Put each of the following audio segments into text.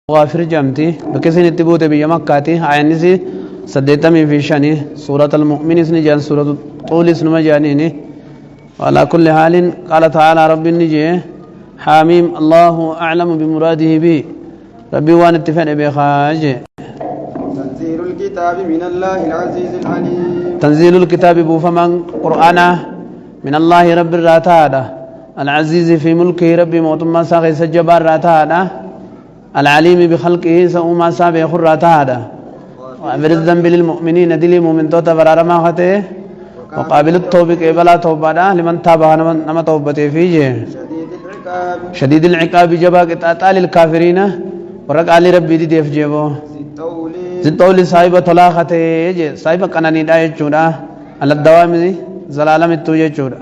غافر جامتي بكسين التبوت بيا مكاتي عينسي سديتمي في شاني سورة المؤمن سنجان سورة طول اسم جانيني وعلى كل حال قال تعالى رب النجي حاميم الله أعلم بمراده به ربي وان اتفن بخاج تنزيل الكتاب من الله العزيز العليم تنزيل الكتاب بوفمان قرآنا من الله رب الراتادة العزيز في ملكه ربي موتما ساقي سجبار راتادة العليم بخلقه سوما سابع خراتادة وعبر الذنب للمؤمنين دلي مؤمن توتا برارما خته وقابل التوبة قبلا توبة لمن تابها نما توبته فيه شديد العقاب جبا قطاع للكافرين ورق علي ربي دي ديف جيبو زدتول صاحب طلاقته صاحب قناني دا يچودا على الدوام زلالم تو يچودا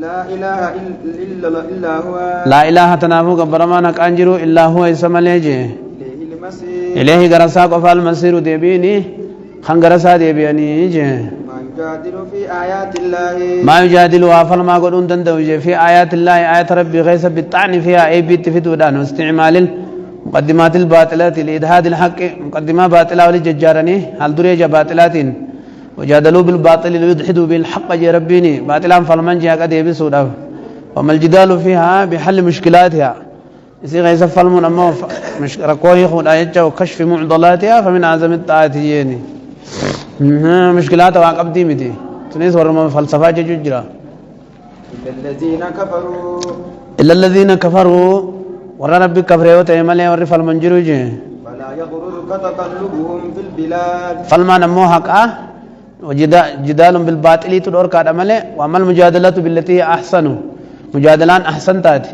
لا إله إلا هو لا إله تنافو قبرمان كانجرو إلا هو اسماليجي إليه غرسا قفال مسير ديبيني خنغرسا ديبياني ما يجادل في آيات الله ما يجادل وافل ما قدون تندوجي في آيات الله آيات ربي غيث بالطعن فيها أي بيت في دودان واستعمال مقدمات الباطلات لإدهاد الحق مقدمة باطلة ولججارني هل دريجة باطلات وجادلوا بالباطل ليدحدوا بالحق جي ربيني باطلان فالمن جي قد يبسوا له وما الجدال فيها بحل مشكلاتها يصير غيث فالمن أما ركوه يخون آياتها وكشف معضلاتها فمن أعظم الطاعات يجيني مشكلاتها وعقب ديمتي تنيس ورما فلسفة ججرة إلا الذين كفروا ورى ربي كفروا تيمالي ورى فالمنجروا جي فلا يغررك تقلبهم في البلاد فالما نمو حقا وجدال بالباطل تدور كاد عمله وعمل مجادلة بالتي أحسن مجادلان أحسن تاتي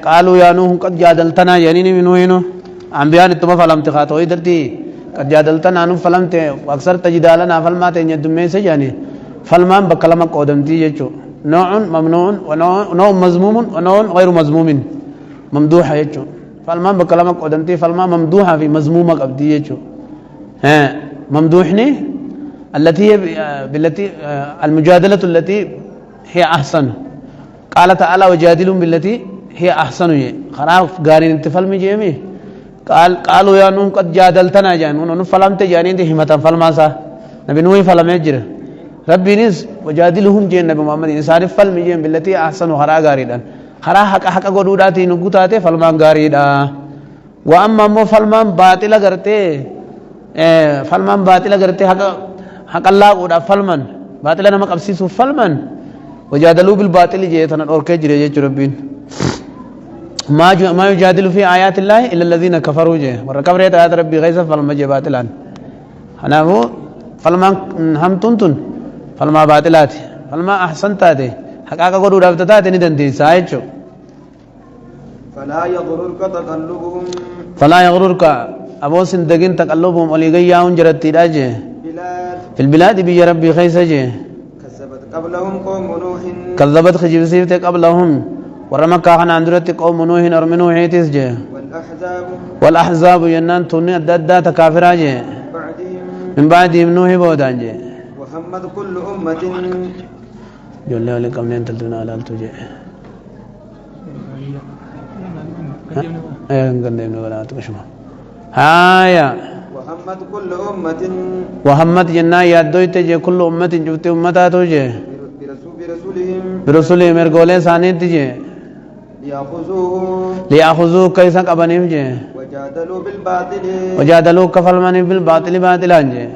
قالوا يا نوح قد جادلتنا يعني من وينه أنبياء نتما فلم تخاطوا إدرتي قد جادلتنا نوح فلم ت أكثر تجدالنا فلما تنجدمي سجاني فلما بكلمة قدمتي يجو نوع ممنوع ونوع مذموم ونوع غير مذموم ممدوحة يجو فلما بكلمة قدمتي فلما ممدوحة في مذمومة قبدي يجو ممدوحني التي هي بالتي المجادلة التي هي أحسن قال تعالى وجادلهم بالتي هي أحسن خلاص قارين انتفال مجيمي قالوا يا نوح قد جادلتنا جانون فلمت جانين دي همة فلما سا نبي نوح فلم يجر ربي نس وجادلهم جين نبي محمد إنسان فلم جيم بالتي أحسن خرا قاريدان خرا حق قدوداتي نقطاتي فلما قاريدا وأما مو فلما باطل قرتي فلما باطل قرتي حق الله ودا فلمن باطل نما قبسيسو فلمن وجادلوا بالباطل جيتنا اوركي جري ربين ما يجادل في آيات الله إلا الذين كفروا جه وركبر آيات ربي غيظ فلما جه باطلان أنا هو فلما هم تنتن فلما باطلات فلما أحسنتات حقاقة قدو دابتتات ندندي سايتشو فلا يغررك تقلبهم فلا يغررك أبو سندقين تقلبهم وليغياهم جرتي راجه في البلاد بيجي ربي خيسجه كذبت قبلهم قوم نوح كذبت خجبسيفت قبلهم ورمكا خان عندرت قوم نوح ورم نوح تسجه والأحزاب ينان توني الدادا تكافراجه من بعدهم نوح بودانجه وهمت كل أمة جل لكم لين تلتنا على التوجه غندم ولا تكشما هايا وهمت كل أمة وهمت جنا يادويت جه كل أمة جبت أمتا توجه برسولهم مرغولة ثانية تجه ليأخذوه كيسا قبنيم جه وجادلوا كفلمان بالباطل باطلان جه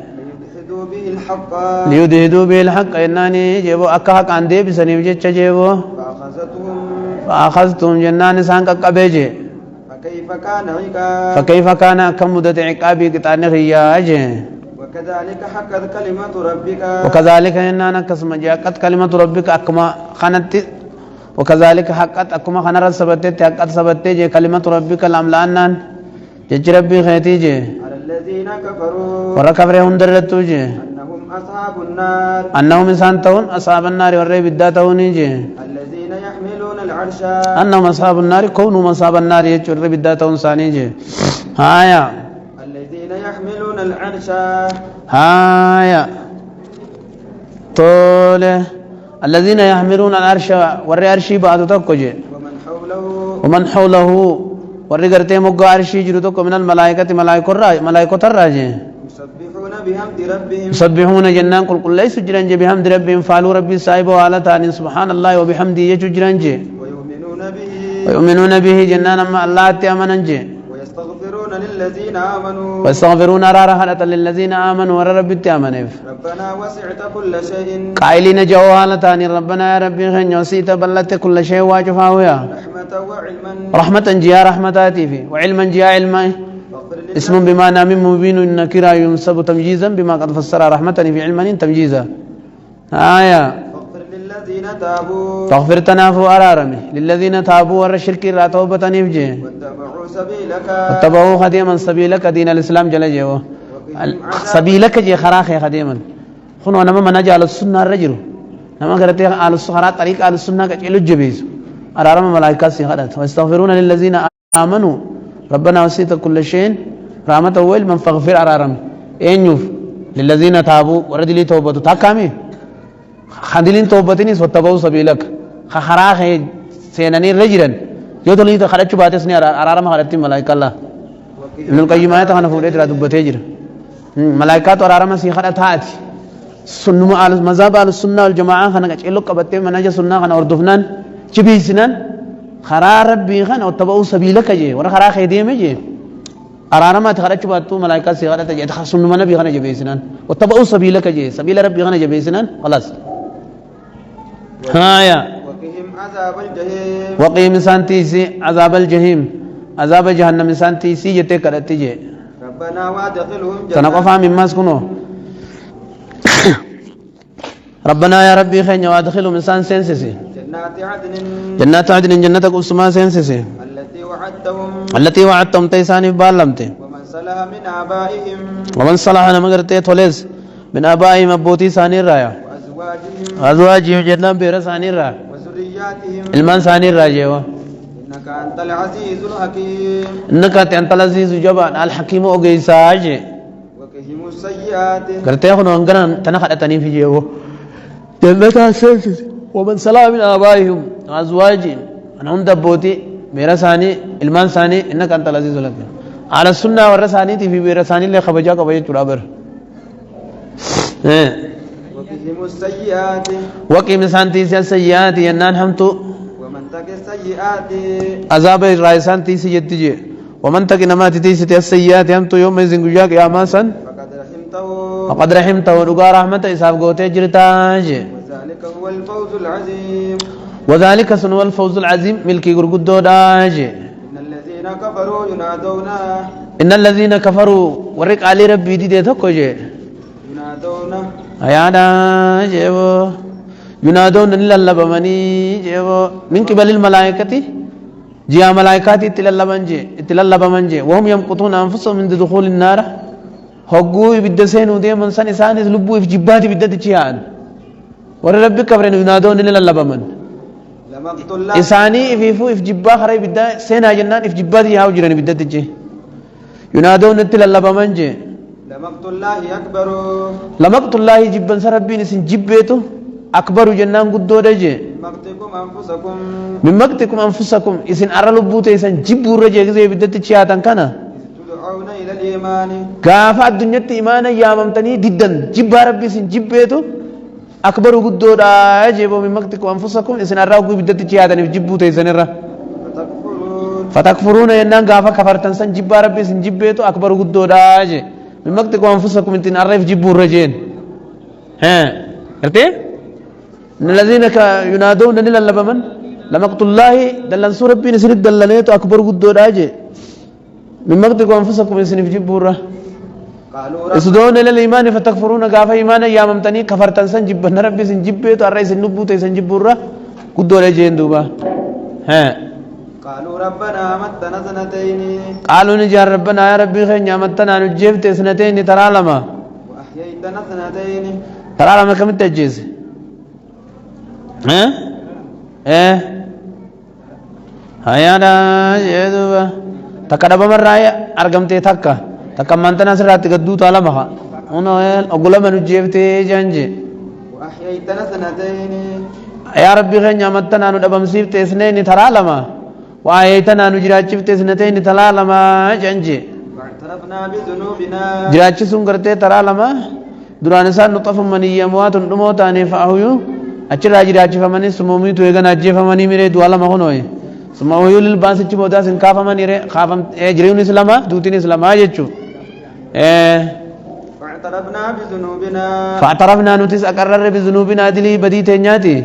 ليدهدوا به الحق إناني جيبو أكا حق عندي بسنيم جه جيبو فأخذتهم جنان سانك قبيجه فكيف كان كم مدة عقابي قطعني خياجه وكذلك إننا كسم جاءت كلمة ربك أكما خانت وكذلك حقت أكما خنر سبتت حقت سبتت كلمة ربك الأملانان جج ربي خيتي جه الذين كفروا وركبرهم درتو جه أنهم إنسان تون أصحاب النار والري بداتون جه الذين يحملون العرش أنهم أصحاب النار كونوا أصحاب النار يجوا الري بداتون ثاني جه هايا الذين يحملون العرش هايا طول الذين يحملون العرش والري عرشي بعد تكوجه ومن حوله ورقرتي مقا عرشي جرتك من الملائكة ملائكة الراجع يسبحون بحمد ربهم يسبحون جنان قل ليس جران بحمد ربهم فعلوا ربي سايب وعلى تاني سبحان الله وبحمده يجو جران ويؤمنون به جنان أما الله تأمنا ويستغفرون رارها للذين آمنوا ورب تأمنوا ربنا وسعت كل شيء قائلين جوهالة تاني ربنا يا ربي خن وسيت بلت كل شيء واجفاه يا رحمة وعلما رحمة جاء رحمتاتي في وعلما جاء علما اسم بمعنى من مبين النكرة ينسب تمجيزا بما قد فسر رحمة في علما تمجيزا آية للذين تابوا تغفر تنافوا أرارمي للذين تابوا ور الشرك لا توبة نفجي واتبعوا خديما سبيلك دين الإسلام جل جلاله سبيلك جي خراخي خديما خنو نما مناجع على السنة الرجل نما قرأتي على الصخرات طريق على السنة كجلو جبيز أرارم ملائكة سيخدت واستغفرون للذين آمنوا ربنا وسيت كل شيء رحمة أول من فغفر أرارم إنيوف للذين تابوا وردلي توبة تاكامي خدلين توبتني واتبعوا سبيلك خراخي سيناني رجلا يوتلي تخرج باتسني أرارم خرجتي ملائكة الله ابن القيم آية تخنا فوريت رادو بتجر ملائكة أرارم سيخدت هات سنة على مذهب على السنة والجماعة خنا كأجلو كبتة مناجة سنة خنا أردفنان جبيسنان خرار ربي خنا واتبعوا سبيلك جي ورا خراخي ديم جي أرارم تخرج باتو ملائكة سيخدت جي سنة منا بيخنا جبيسنان واتبعوا سبيلك جي سبيل ربي خنا جبيسنان خلاص هايا وقهم عذاب الجحيم وقهم سانتيسي عذاب الجحيم عذاب جهنم سانتيسي جتة كرتي جي ربنا وادخلهم تنقفا مما سكنوا ربنا يا ربي خير وادخلهم انسان سينسسي جنات عدن جنة قسما سينسسي التي وعدتهم تيساني بالمتي ومن صلح انا مغرتي تولز من ابائهم ابوتي ساني رايا أزواجهم جنان بير ثاني را المان ثاني را جوا إنك أنت العزيز الحكيم إنك أنت العزيز جبان الحكيم أوجيساج وقهم السيئات كرتيه خنو أنغنا تناخد تاني في جوا جنة سينس ومن سلام من آبائهم أزواجهم أنا عند بوتي بير ثاني المان ثاني إنك أنت العزيز الحكيم على السنة ورثاني في بير ثاني اللي خبجا كبجا ترابر وقهم السيئات وقهم سانتيس السيئات ينان همتو ومن تك السيئات عذاب الرئيسان تيسي جتجي ومن تك نمات تيسي السيئات همتو يوم يزن قجاك يا ماسا فقد رحمته رقا رحمة إساف قوتي جرتاج وذلك هو الفوز العظيم وذلك سنو الفوز العظيم ملكي قرقدو داج إن الذين كفروا ينادون إن الذين كفروا ورق علي ربي دي تكو جي ينادون أيانا جيبو ينادون للبمني جيبو من قبل الملائكة جاء ملائكاتي تللبمن جي وهم يمقطون أنفسهم من دخول النار هقوي بالدسين ودي من سن إسان لبوا في جباتي بدت جيان ور ربك كبرين ينادون للبمن إساني في جبا خري بدا سين جنان في جباتي هاو جراني بدت جي ينادون للبمن جي لمقت الله أكبر لمقت الله جبا سربين سن جبيتو أكبر جنان قدو دجي مقتكم أنفسكم من مقتكم أنفسكم إسن أرى لبوت إسن جبوا رجي زي بدت تشياتن كنا تدعون إلى الإيمان كافة الدنيا إيمانا يا ممتني جدا جب ربي سن جبيتو أكبر قدو دجي من مقتكم أنفسكم إسن أرى بدت تشياتن جبوا إسن أرى فتكفرون ينان كافة كفرتن سن جب ربي سن جبيتو أكبر قدو دجي من مقتكم أنفسكم إنتن أرى جبوا رجين ها عرفتي إن الذين ينادون للبمن لمقت الله دلن سورة بين سنة دلنيت أكبر قدو راجع من مقتكم أنفسكم إن سنة جبورة يسدون إلى الإيمان فتكفرون قافة إيمانا يا ممتني كفرتن سن جبنا ربي سن جبيت الرئيس النبوت سن جبورة قدو راجعين دوبا ها قالوا ربنا أمتنا سنتين قالوا نجار ربنا يا ربي خير أمتنا نجيبت سنتين ترى لما وأحييتنا سنتين ترى لما كم تجيز ها ايه هيانا يدوبا تكدب مرايا ارغمتي تكا تكمنتنا سرات قدو تعالى مخا انو اقول من جيبتي جانجي واحييتنا سنتين يا ربي غن نعمتنا ندبم سيبت اثنين ترى لما وآيتنا نجراچفت سنتين تلا لما جنجي واعترفنا بذنوبنا جراچي سن کرتے ترا لما درانسان نطف منی اموات دموتان فاهو اچرا جراچي فمني سمومي تو اگن اجي فمني میرے دوالا مخنوي سماوي للباس چ بودا سن کا فمني رے خافم اجرون اسلام دوتين اسلام اجچو فاعترفنا نتس اقرر بذنوبنا دلي بدي تنياتي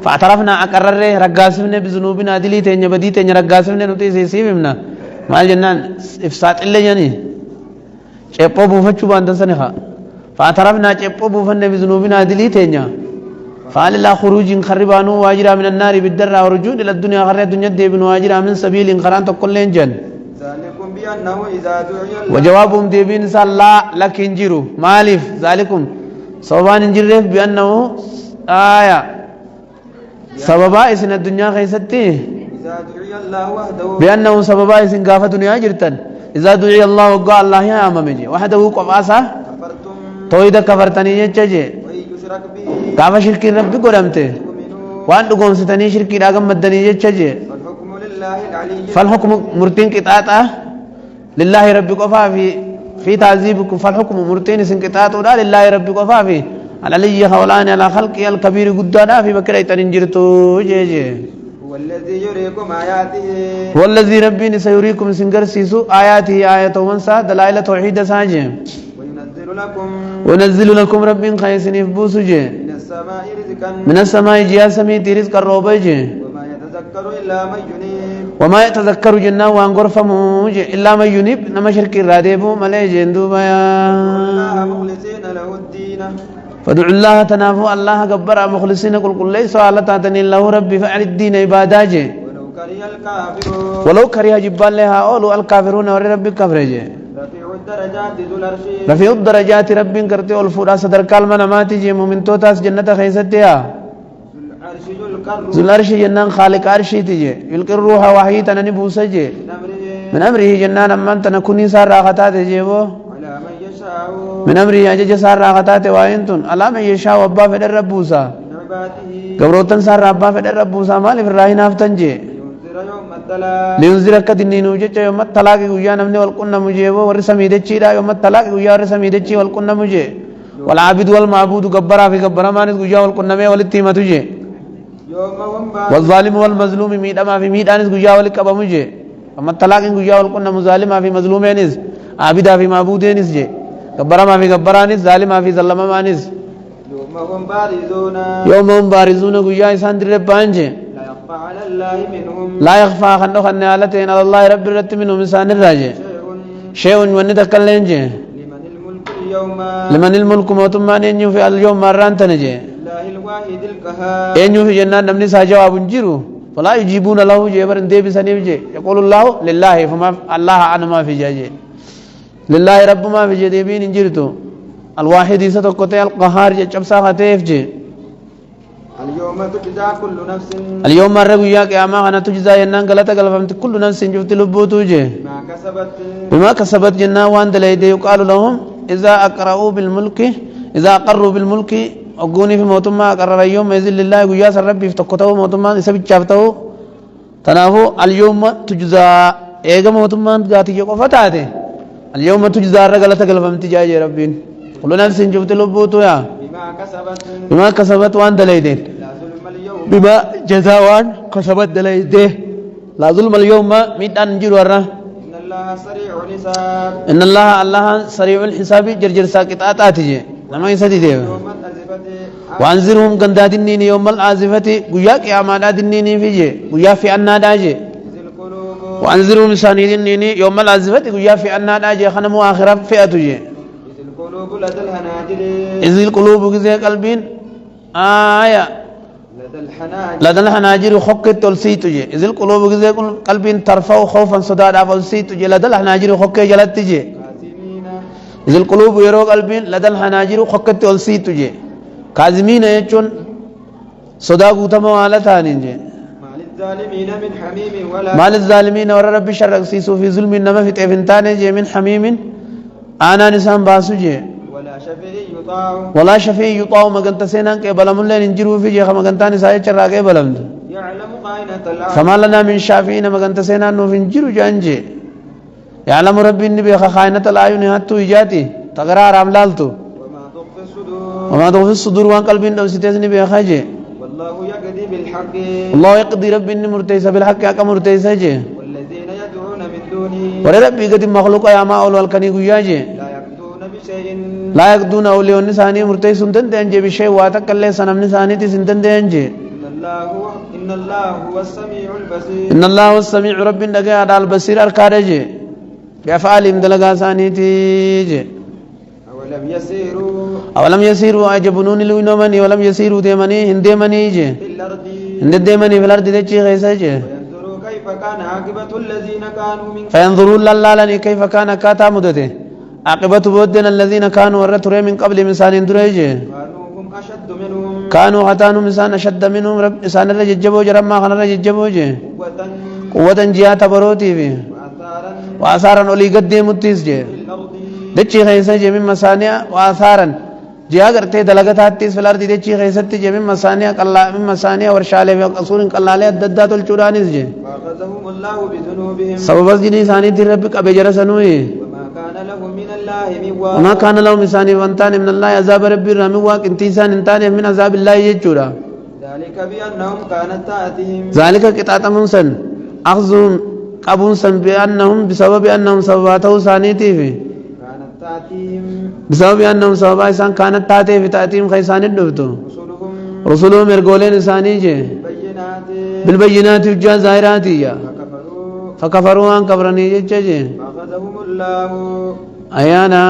فاعترفنا اقرر رغاسمنا بذنوبنا دلي تني بدي تني رغاسمنا نتس سيبمنا مال جنان افسات الا يعني چپو بوفچو باندن سنخا فاعترفنا چپو بوفن بذنوبنا دلي تني فعل لا خروج خربانو واجرا من النار بالدر ورجوع الى الدنيا غير الدنيا دبن واجرا من سبيل قران تقولين جن ذلكم بانه اذا دعي وجوابهم دبن صلى لكن جرو مالف ذلكم سببان انجرف بانه آية سببا اسن الدنيا خيستي اذا دعي الله وحده بانه سببا اسن غافه دنيا جرتن اذا دعي الله وقال الله يا امامي وحده قفاسا كفرتم تويد كفرتني يچجه ويشرك به غافه شرك ربي قدمته وان دغون ستني شرك داغم مدني يچجه فالحكم لله العلي فالحكم مرتين قطاطا لله ربي قفا في تعذيبكم فالحكم مرتين سنقطاطا لله ربي قفا في العلي حولان على خلق الكبير قدانا في بكره تنجرتو جيجي هو الذي يريكم آياته هو الذي ربي سيريكم سنغرسيسو آياته آيات ومنسا دلائل توحيد ساجي ونزل لكم ربي خيسن يفبوسجي من السماء رزقا من السماء جياسمي رزق الروبجي وما يتذكر إلا من ينيب وما يتذكر جنا وانغرفموج الا من ينيب نما شرك راديبو ملي جندوبا الله مخلصين له الدين فدعوا الله تنافوا الله جبر مخلصين قل ليس على تاتني الله ربي فعل الدين عباداجي ولو كره الكافرون ولو كره جبال لها اولو الكافرون ور ربي كفرجي رفيع الدرجات ذو العرش رفيع الدرجات ربي كرتي والفرا صدر كلمه نماتي جي مؤمن توتاس جنة خيستيا ذو العرش جنان خالق عرشي تجي يلقي الروح وحي تنني بوسجي من امره جنان من تنكوني سار راغتات جيبو على من يشاء من امره اجج سار راغتات واينتن على من يشاء وابا فدر ربوسا من عباده غبروتن سار ربا فدر ربوسا مال ابراهيم افتنجي لينذر يوم الطلاق لينذر كدنينو جچ يوم الطلاق ويا نمني والقنا مجيبو ورسميدچي دا يوم الطلاق ويا ورسميدچي والقنا مجي والعابد والمعبود غبرا في غبرا مانس ويا والقنا مي ولتيمتوجي والظالم والمظلوم ميدما في ميدانس غيا ولقبمجي اما الطلاق غيا والقنا مظالما في مظلومينس عابدا في معبودينس جي غبرا ما في غبرانس ظالما في ظلممانس يوم هم بارزون غيا انسان دربانجي لا يخفى على الله منهم لا يخفى خن علتين على الله رب الرت منهم انسان الراجي شيء ونتكلنجي لمن الملك موتمان ينيو في اليوم مران تنجي الله الواحد القهار ينيو في جنان نمني سا جواب جيرو فلا يجيبون له جبر ديب سنيبجي يقول الله لله فما الله انا ما في جاجي لله رب ما في جديبين انجرتو الواحد ستقطع القهار جبسا خطيفجي اليوم تجزى كل نفس اليوم مره يا قيامه انا تجزى ينان غلطه غلفمت كل نفس جفت لبوتوجي بما كسبت جنا وان دليد يقال لهم اذا اقرؤوا بالملك اذا اقروا بالملك اغوني في موتما اقرر يوم يذل الله يا ربي فتكتو موتما سبچافتو تنافو اليوم تجزى ايغ موتما غاتي يقفتاته اليوم تجزى غلطه غلفمت جاي ربي كل نفس جفت لبوتو يا بما كسبت وان دليد بما جزاوان كسبت دليد لا ظلم اليوم ميدان جيرورا ان الله سريع الحساب ان الله سريع الحساب جرجر ساقطات اتجي لما يسدي دي وانذرهم غندادنين يوم العازفه غيا قيامات دنين فيجي غيا في ان داجي وانذرهم سانيدنين يوم العازفه غيا في ان داجي خنمو اخره فئتجي إذ القلوب غزي قلبين آية لدى الحناجر خقت تلسيتجي إذ القلوب غزي قلبين ترفع خوفا صداد أفلسيتجي لدى الحناجر خقت جلتجي إذ القلوب يرو قلبين لدى الحناجر خقت تلسيتجي كاظمين يجون صدا غوتما والتانينجي ما للظالمين ور رب شرق سيسو في ظلم نما في تفنتان من حميم انا نسان باسوجي ولا شفيع يطاع مغنت سينان كي بلم لين انجرو في جي خمغنتان ساي چرا كي بلم يعلم خائنة الأعين فما لنا من شافعين ما كنت سينا انه فنجر جانجي يعلم ربي اني بخ خائنة الأعين هاتو إجاتي تقرار عملالتو وما تخفي الصدور وما تخفي الصدور وان قلبين لو ستيزني بخاجي والله يقضي بالحق الله يقضي ربي اني مرتيسة بالحق حق مرتيسة جي والذين يدعون من دونه وربي قد مخلوق يا ما أول والكني قياجي لا يقضون بشيء لا يقدون أوليون نساني مرتيس سنتن جي بشيء واتك اللي سنم نساني تسنتن جي إن الله هو السميع البصير إن الله هو السميع رب دقا على البصير الكارجي بأفعالهم دلقا سانيتي جي أولم يسيروا أجبنون لوينومني ولم يسيروا ديمني هنديمني جي في الأرض هنديمني في الأرض دي غيسا جي فينظروا كيف كان عاقبة الذين كانوا من فينظروا لله كيف كان كاتا مدته عاقبة بودنا الذين كانوا ورتري من قبل مسان دريجي كانوا هم أشد منهم كانوا هتانوا مسان أشد منهم رب مسان رججبوا جرما خنا رججبوا جي قوة قوة جهات بروتي في وآثارا أولي قد متيس جي في الأرض دچي خيسة جي من مسانيا وآثارا جيا کرتے دلگتات تیس فلار دی دچي خيسة جي من مسانيا قلا من مسانيا ورشالة وقصور قلالة الددات الچورانيس جي فأخذهم الله بذنوبهم سبب جني ثاني دي ربك أبجر سنوي وما كان لهم من الله من واق وما كان لهم مساني وانتان من الله عذاب ربي رامي واق انتيسان انتان من عذاب الله يجورا ذلك بأنهم كانت تأتيهم ذلك قطعة منسن أخذهم قبون سن بأنهم بسبب أنهم سبباته ثانيتي في كانت تأتيهم بسبب أنهم سببا إسان كانت تاتي في تأتيهم خيسان الدفتو رسلهم رسولهم إرقولين إساني جي بالبينات بالبينات وجه ظاهراتي فكفروا فكفروا عن كفرني جي فأخذهم الله أيانا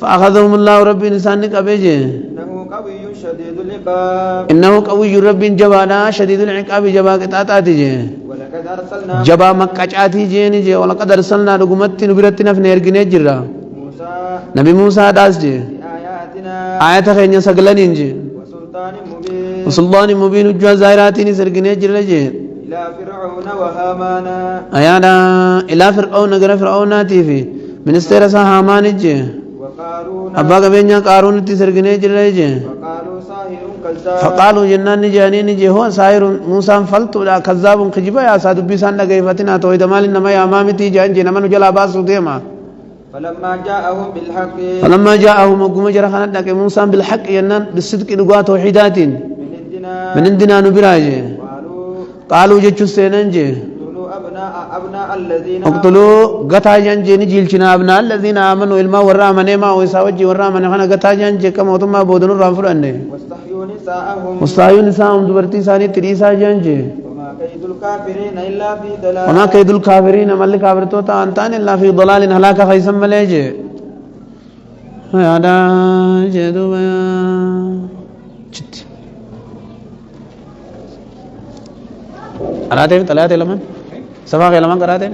فأخذهم الله ربي نسان قبيجي إنه قوي شديد العقاب إنه قوي ربي جبانا شديد العقاب جبا قطعاتي جي ولقد أرسلنا جبا مكاچاتي جيني جي ولقد أرسلنا رغمتي نبرتنا في نيرغني جرا موسى نبي موسى داس جي بآياتنا آيات خينيا سغلنين جي وسلطان مبين وسلطان مبين وجه ظاهراتي سرغني جرا جي إلى فرعون وهامان أيانا إلى فرعون غير فرعون في منستر سا هامان جي وقارون أبا قبينيا قارون تسرغني جرا جي وقالوا ساحر كذاب فقالوا جنان جانين جي هو ساحر موسى فلت لا كذاب خجبا يا سادو بيسان لغيفتنا تويد مال انما يا امامتي جان جي نمن جلا باسو ديما فلما جاءهم بالحق فلما جاءهم قوم جرى خنا موسى بالحق ينان بالصدق دغا توحيدات من عندنا من عندنا نبراجي قالوا جچو سينن جي اقتلوا أبناء الذين اقتلوا غتا جان جي نجيلچنا ابناء الذين امنوا الما ورا من ما ويساوجي ورا من خنا غتا جان جي كما بودن رافرن واستحيوا نساءهم مستعيون نساءهم دبرتي ثاني تريسا جان جي وما كيد الكافرين إلا في ضلال وما كيد الكافرين مل كافرتو تا انتان الا في ضلال هلاك خيسم مليجي هذا جدو جت قراته طلعت لمن سبا لمن قراته